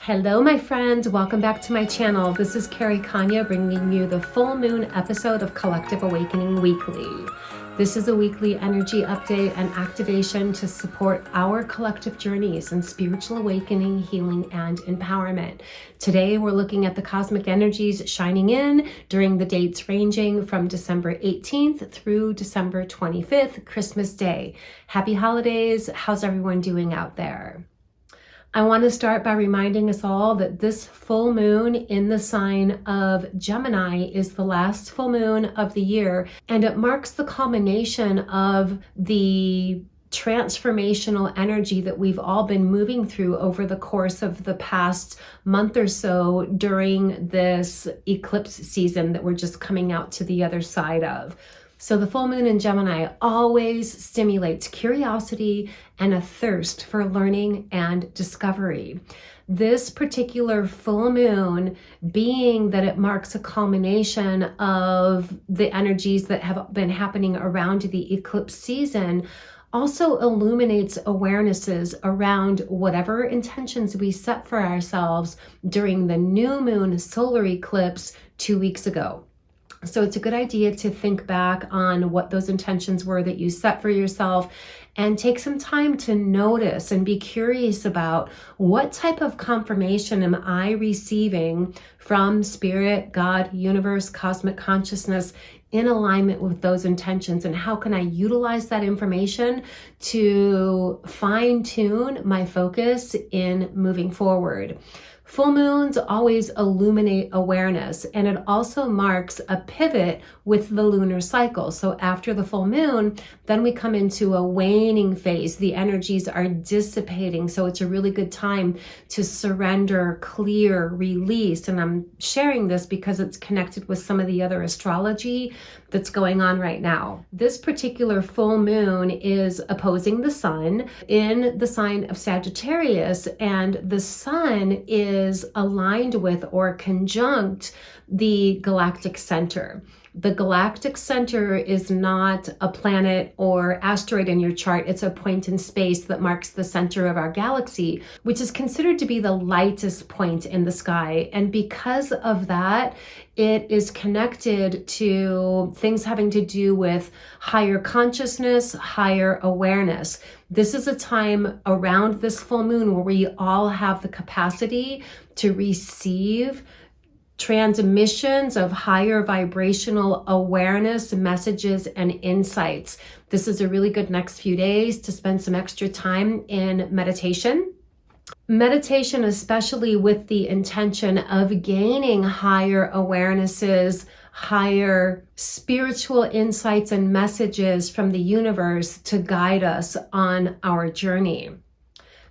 Hello, my friends. Welcome back to my channel. This is Carrie Konyha bringing you the full moon episode of Collective Awakening Weekly. This is a weekly energy update and activation to support our collective journeys in spiritual awakening, healing, and empowerment. Today, we're looking at the cosmic energies shining in during the dates ranging from December 18th through December 25th, Christmas Day. Happy holidays. How's everyone doing out there? I want to start by reminding us all that this full moon in the sign of Gemini is the last full moon of the year, and it marks the culmination of the transformational energy that we've all been moving through over the course of the past month or so during this eclipse season that we're just coming out to the other side of. So the full moon in Gemini always stimulates curiosity and a thirst for learning and discovery. This particular full moon, being that it marks a culmination of the energies that have been happening around the eclipse season, also illuminates awarenesses around whatever intentions we set for ourselves during the new moon solar eclipse 2 weeks ago. So it's a good idea to think back on what those intentions were that you set for yourself and take some time to notice and be curious about what type of confirmation am I receiving from Spirit, God, Universe, Cosmic Consciousness in alignment with those intentions, and how can I utilize that information to fine-tune my focus in moving forward. Full moons always illuminate awareness, and it also marks a pivot with the lunar cycle. So after the full moon, then we come into a waning phase. The energies are dissipating. So it's a really good time to surrender, clear, release. And I'm sharing this because it's connected with some of the other astrology that's going on right now. This particular full moon is opposing the sun in the sign of Sagittarius, and the sun is aligned with or conjunct the Galactic Center. The Galactic Center is not a planet or asteroid in your chart. It's a point in space that marks the center of our galaxy, which is considered to be the lightest point in the sky. And because of that, it is connected to things having to do with higher consciousness, higher awareness. This is a time around this full moon where we all have the capacity to receive transmissions of higher vibrational awareness, messages, and insights. This is a really good next few days to spend some extra time in meditation. Meditation, especially with the intention of gaining higher awarenesses, higher spiritual insights and messages from the universe to guide us on our journey.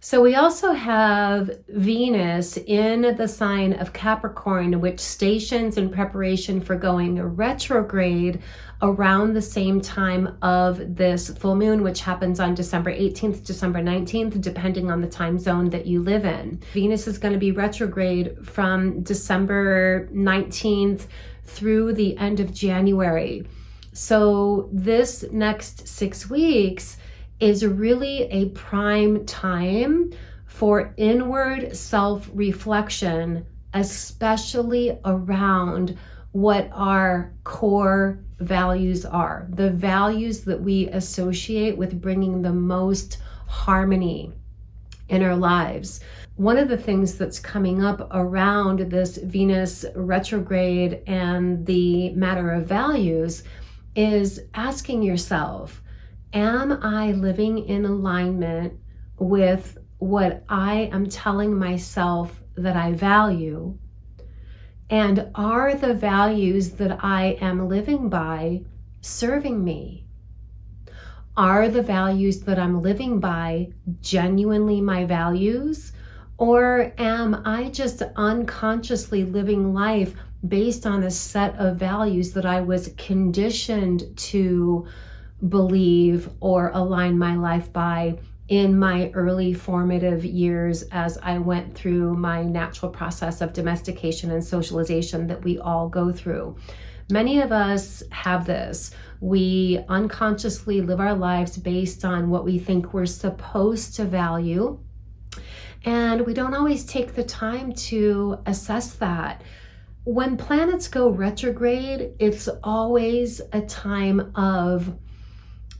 So we also have Venus in the sign of Capricorn, which stations in preparation for going retrograde around the same time of this full moon, which happens on December 18th, December 19th, depending on the time zone that you live in. Venus is going to be retrograde from December 19th through the end of January. So this next 6 weeks is really a prime time for inward self-reflection, especially around what our core values are, the values that we associate with bringing the most harmony in our lives. One of the things that's coming up around this Venus retrograde and the matter of values is asking yourself, am I living in alignment with what I am telling myself that I value? And are the values that I am living by serving me? Are the values that I'm living by genuinely my values? Or am I just unconsciously living life based on a set of values that I was conditioned to believe or align my life by in my early formative years as I went through my natural process of domestication and socialization that we all go through? Many of us have this. We unconsciously live our lives based on what we think we're supposed to value. And we don't always take the time to assess that. When planets go retrograde, it's always a time of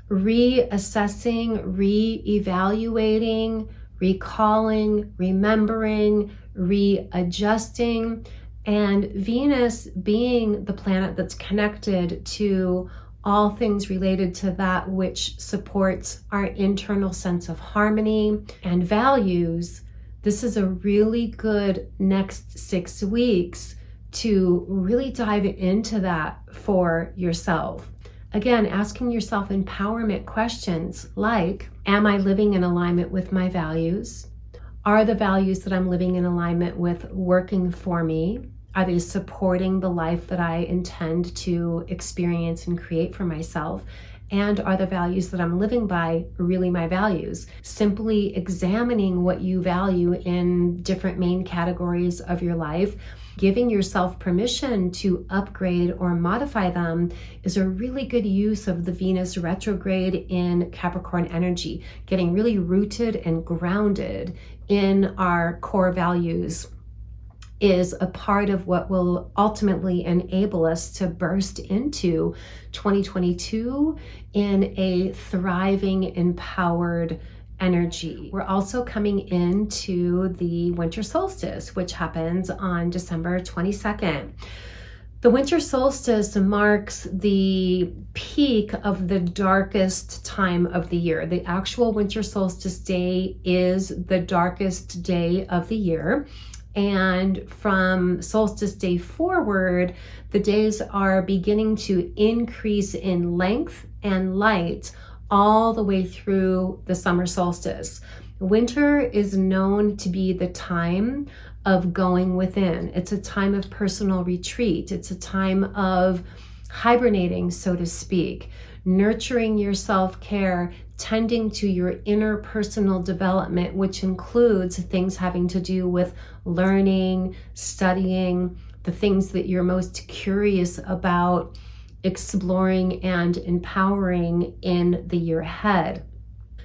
reassessing, re-evaluating, recalling, remembering, readjusting. And Venus, being the planet that's connected to all things related to that which supports our internal sense of harmony and values, this is a really good next 6 weeks to really dive into that for yourself. Again, asking yourself empowerment questions like, am I living in alignment with my values? Are the values that I'm living in alignment with working for me? Are they supporting the life that I intend to experience and create for myself? And are the values that I'm living by really my values? Simply examining what you value in different main categories of your life, giving yourself permission to upgrade or modify them is a really good use of the Venus retrograde in Capricorn energy, getting really rooted and grounded in our core values is a part of what will ultimately enable us to burst into 2022 in a thriving, empowered energy. We're also coming into the winter solstice, which happens on December 22nd. The winter solstice marks the peak of the darkest time of the year. The actual winter solstice day is the darkest day of the year. And from solstice day forward, the days are beginning to increase in length and light all the way through the summer solstice. Winter is known to be the time of going within. It's a time of personal retreat. It's a time of hibernating, so to speak, nurturing your self-care, tending to your inner personal development, which includes things having to do with learning, studying, the things that you're most curious about, exploring and empowering in the year ahead.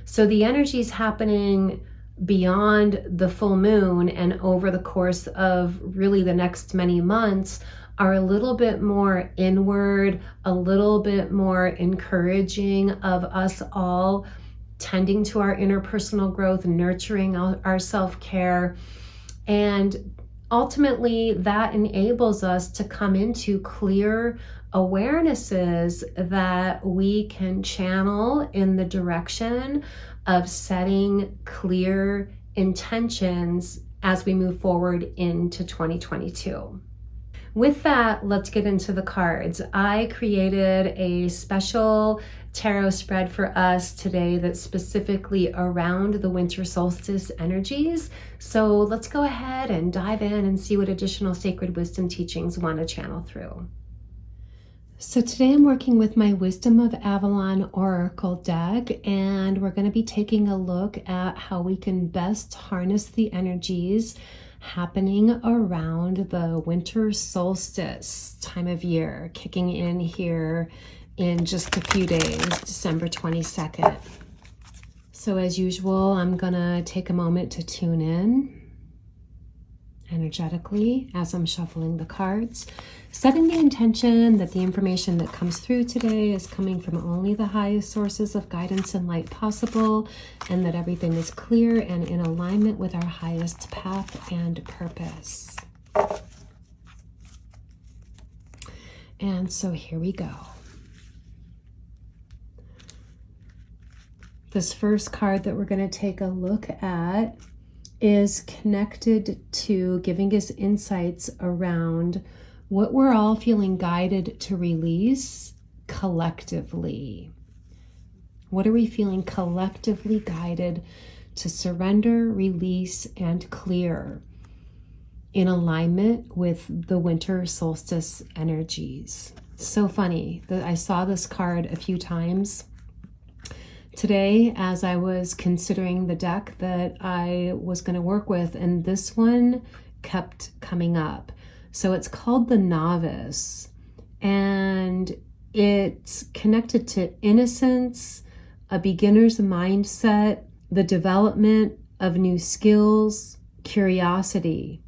So the energy is happening beyond the full moon and over the course of really the next many months are a little bit more inward, a little bit more encouraging of us all tending to our interpersonal growth, nurturing our self-care. And ultimately that enables us to come into clear awarenesses that we can channel in the direction of setting clear intentions as we move forward into 2022. With that, let's get into the cards. I created a special tarot spread for us today that's specifically around the winter solstice energies. So let's go ahead and dive in and see what additional sacred wisdom teachings want to channel through. So today I'm working with my Wisdom of Avalon Oracle deck, and we're going to be taking a look at how we can best harness the energies happening around the winter solstice time of year, kicking in here in just a few days, December 22nd. So as usual, I'm gonna take a moment to tune in energetically as I'm shuffling the cards, setting the intention that the information that comes through today is coming from only the highest sources of guidance and light possible, and that everything is clear and in alignment with our highest path and purpose. And so here we go. This first card that we're going to take a look at is connected to giving us insights around what we're all feeling guided to release collectively. What are we feeling collectively guided to surrender, release, and clear in alignment with the winter solstice energies? So funny that I saw this card a few times today as I was considering the deck that I was going to work with, and this one kept coming up. So it's called the Novice, and it's connected to innocence, a beginner's mindset, the development of new skills, curiosity.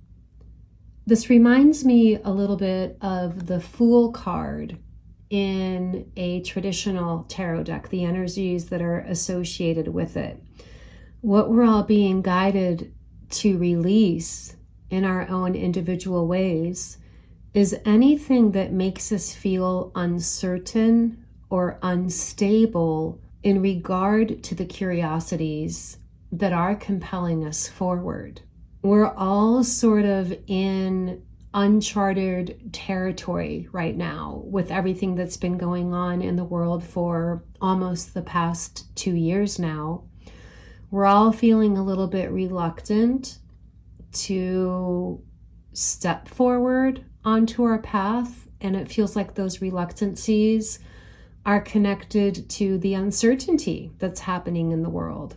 This reminds me a little bit of the Fool card in a traditional tarot deck, the energies that are associated with it. What we're all being guided to release in our own individual ways is anything that makes us feel uncertain or unstable in regard to the curiosities that are compelling us forward. We're all sort of in uncharted territory right now with everything that's been going on in the world for almost the past 2 years now. We're all feeling a little bit reluctant to step forward onto our path, and it feels like those reluctancies are connected to the uncertainty that's happening in the world.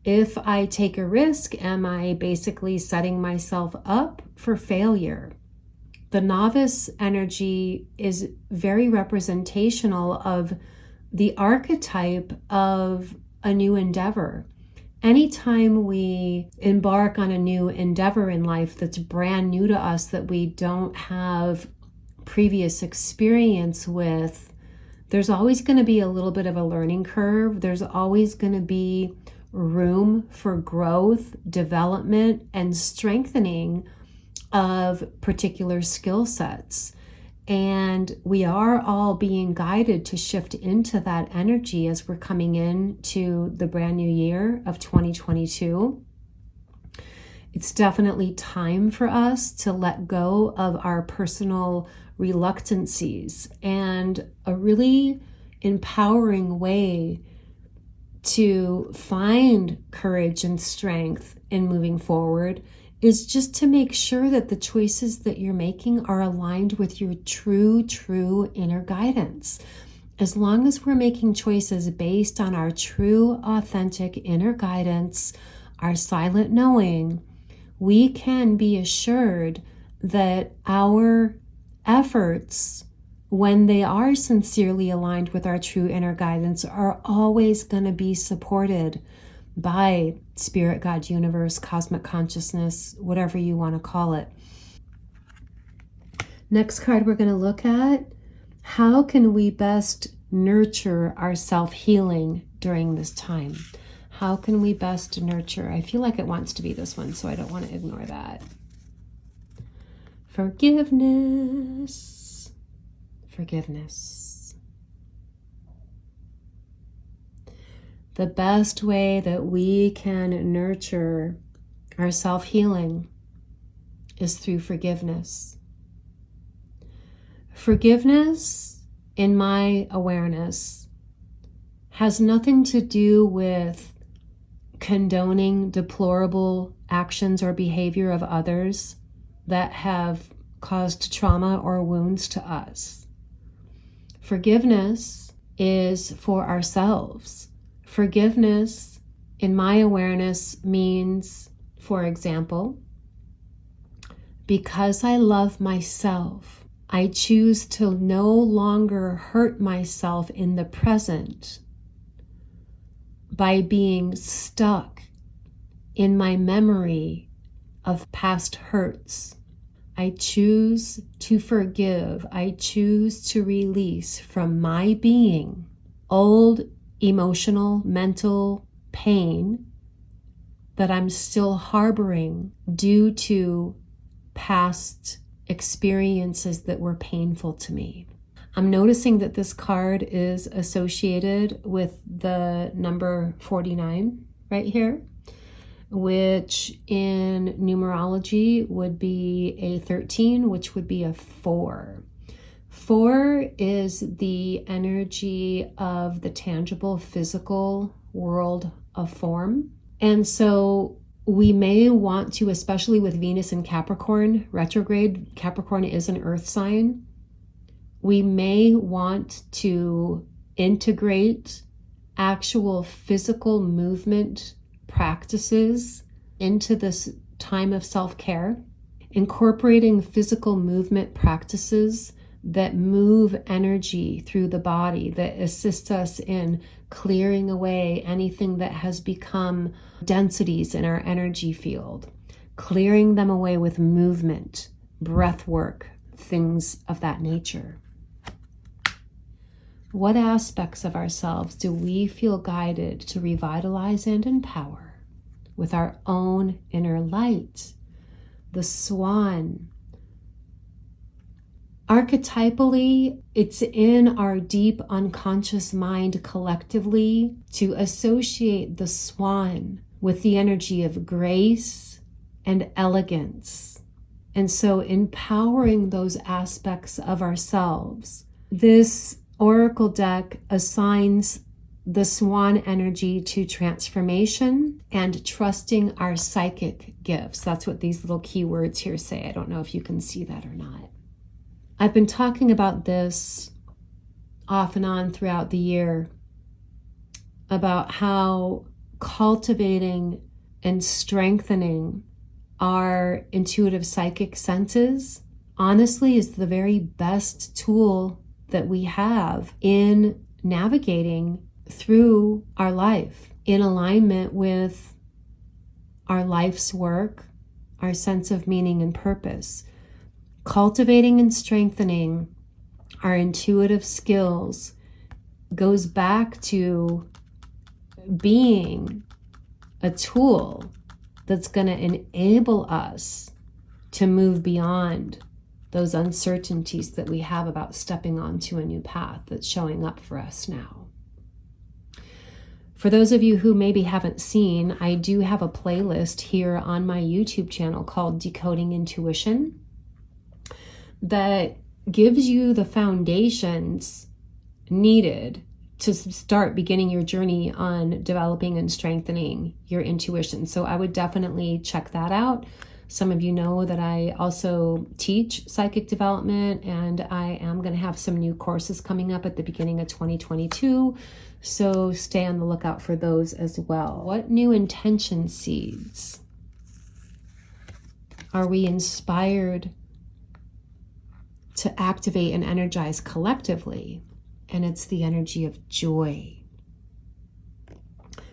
If I take a risk, am I basically setting myself up for failure? The novice energy is very representational of the archetype of a new endeavor. Anytime we embark on a new endeavor in life that's brand new to us, that we don't have previous experience with, there's always going to be a little bit of a learning curve. There's always going to be room for growth, development, and strengthening of particular skill sets. And we are all being guided to shift into that energy as we're coming into the brand new year of 2022. It's definitely time for us to let go of our personal reluctancies, and a really empowering way to find courage and strength in moving forward is just to make sure that the choices that you're making are aligned with your true inner guidance. As long as we're making choices based on our true, authentic inner guidance, our silent knowing, we can be assured that our efforts, when they are sincerely aligned with our true inner guidance, are always going to be supported by spirit, God, universe, cosmic consciousness, whatever you want to call it. Next card we're going to look at, how can we best nurture our self-healing during this time? How can we best nurture? I feel like it wants to be this one, so I don't want to ignore that. Forgiveness. The best way that we can nurture our self-healing is through forgiveness. Forgiveness, in my awareness, has nothing to do with condoning deplorable actions or behavior of others that have caused trauma or wounds to us. Forgiveness is for ourselves. Forgiveness, in my awareness, means, for example, because I love myself, I choose to no longer hurt myself in the present by being stuck in my memory of past hurts. I choose to forgive. I choose to release from my being old emotional, mental pain that I'm still harboring due to past experiences that were painful to me. I'm noticing that this card is associated with the number 49 right here, which in numerology would be a 13, which would be a 4. 4 is the energy of the tangible, physical world of form. And so we may want to, especially with Venus in Capricorn, retrograde, Capricorn is an earth sign. We may want to integrate actual physical movement practices into this time of self-care. Incorporating physical movement practices that move energy through the body, that assist us in clearing away anything that has become densities in our energy field, clearing them away with movement, breath work, things of that nature. What aspects of ourselves do we feel guided to revitalize and empower with our own inner light? The swan. Archetypally, it's in our deep unconscious mind collectively to associate the swan with the energy of grace and elegance. And so empowering those aspects of ourselves. This Oracle deck assigns the swan energy to transformation and trusting our psychic gifts. That's what these little keywords here say. I don't know if you can see that or not. I've been talking about this off and on throughout the year, about how cultivating and strengthening our intuitive psychic senses honestly is the very best tool that we have in navigating through our life, in alignment with our life's work, our sense of meaning and purpose. Cultivating and strengthening our intuitive skills goes back to being a tool that's going to enable us to move beyond those uncertainties that we have about stepping onto a new path that's showing up for us now. For those of you who maybe haven't seen, I do have a playlist here on my YouTube channel called Decoding Intuition that gives you the foundations needed to start beginning your journey on developing and strengthening your intuition. So I would definitely check that out. Some of you know that I also teach psychic development, and I am going to have some new courses coming up at the beginning of 2022. So stay on the lookout for those as well. What new intention seeds are we inspired to activate and energize collectively? And it's the energy of joy.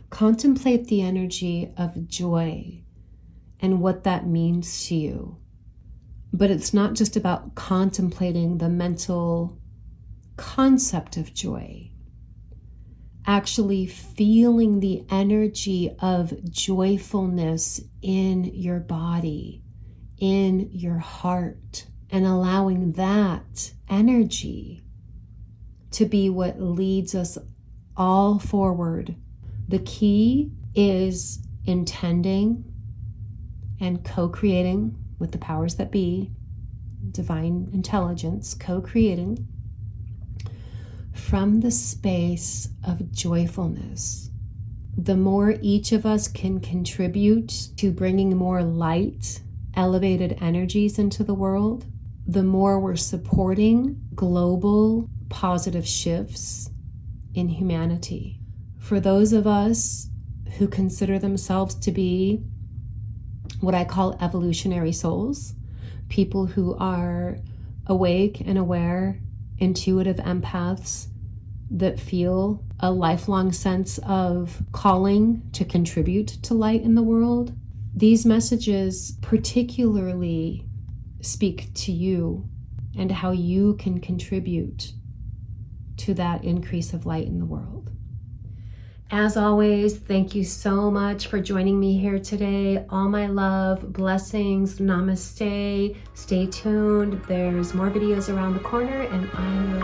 Contemplate the energy of joy and what that means to you. But it's not just about contemplating the mental concept of joy. Actually feeling the energy of joyfulness in your body, in your heart, and allowing that energy to be what leads us all forward. The key is intending and co-creating with the powers that be, divine intelligence, co-creating from the space of joyfulness. The more each of us can contribute to bringing more light, elevated energies into the world, the more we're supporting global positive shifts in humanity. For those of us who consider themselves to be what I call evolutionary souls, people who are awake and aware, intuitive empaths that feel a lifelong sense of calling to contribute to light in the world, these messages particularly speak to you and how you can contribute to that increase of light in the world. As always, thank you so much for joining me here today. All my love, blessings, namaste. Stay tuned. There's more videos around the corner, and I will